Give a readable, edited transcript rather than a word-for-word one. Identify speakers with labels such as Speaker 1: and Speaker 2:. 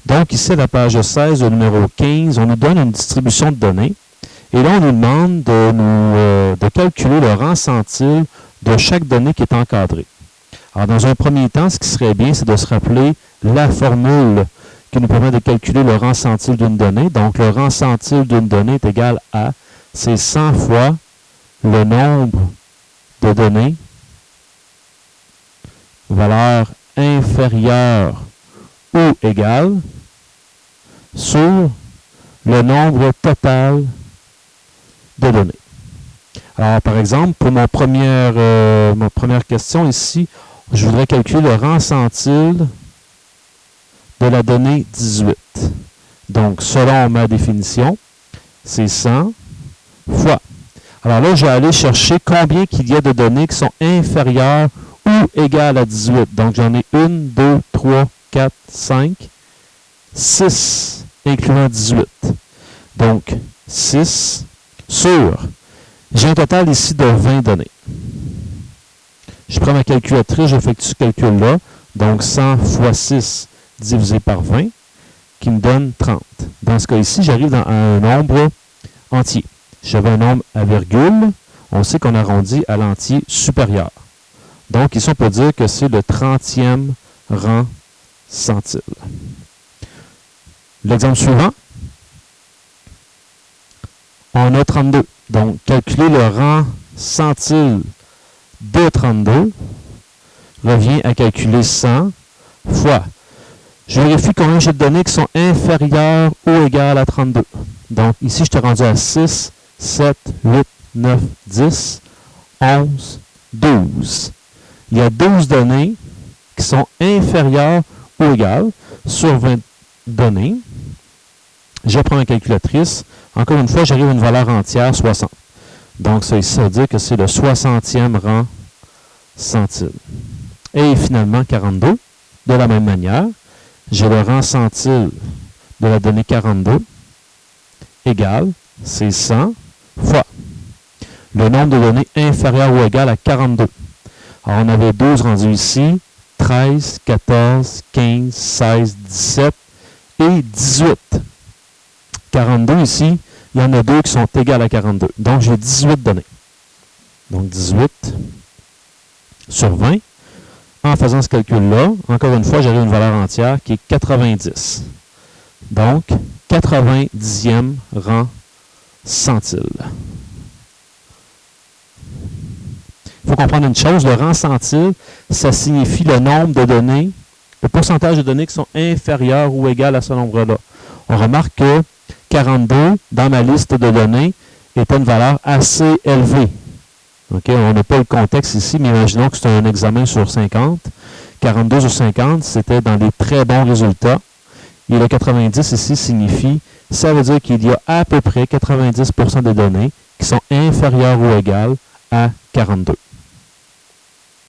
Speaker 1: Donc, ici, à la page 16, au numéro 15, on nous donne une distribution de données. Et là, on nous demande de calculer le rang centile de chaque donnée qui est encadrée. Alors, dans un premier temps, ce qui serait bien, c'est de se rappeler la formule qui nous permet de calculer le rang centile d'une donnée. Donc, le rang centile d'une donnée est égal à, c'est 100 fois le nombre de données, valeur inférieure ou égale, sur le nombre total de données. Alors, par exemple, pour ma première question ici, je voudrais calculer le rang centile de la donnée 18. Donc, selon ma définition, c'est 100 fois. Alors là, je vais aller chercher combien qu'il y a de données qui sont inférieures ou égales à 18. Donc, j'en ai 1, 2, 3, 4, 5, 6, incluant 18. Donc, 6 sur... J'ai un total ici de 20 données. Je prends ma calculatrice, j'effectue ce calcul-là. Donc, 100 fois 6 divisé par 20, qui me donne 30. Dans ce cas ici, j'arrive à un nombre entier. J'avais un nombre à virgule. On sait qu'on arrondit à l'entier supérieur. Donc, ici, on peut dire que c'est le 30e rang centile. L'exemple suivant, on a 32. Donc, calculer le rang centile de 32 revient à calculer 100 fois. Je vérifie combien j'ai de données qui sont inférieures ou égales à 32. Donc, ici, je t'ai rendu à 6, 7, 8, 9, 10, 11, 12. Il y a 12 données qui sont inférieures ou égales sur 20 données. Je prends ma calculatrice. Encore une fois, j'arrive à une valeur entière, 60. Donc, ça ici, ça veut dire que c'est le 60e rang centile. Et finalement, 42. De la même manière, j'ai le rang centile de la donnée 42 égale, c'est 100 fois le nombre de données inférieur ou égal à 42. Alors, on avait 12 rendus ici, 13, 14, 15, 16, 17 et 18. 42 ici, il y en a 2 qui sont égales à 42. Donc, j'ai 18 données. Donc, 18 sur 20. En faisant ce calcul-là, encore une fois, j'arrive à une valeur entière qui est 90. Donc, 90e rang centile. Il faut comprendre une chose, le rang centile, ça signifie le nombre de données, le pourcentage de données qui sont inférieures ou égales à ce nombre-là. On remarque que 42, dans ma liste de données, est une valeur assez élevée. Okay? On n'a pas le contexte ici, mais imaginons que c'est un examen sur 50. 42 sur 50, c'était dans des très bons résultats. Et le 90 ici signifie, ça veut dire qu'il y a à peu près 90% des données qui sont inférieures ou égales à 42.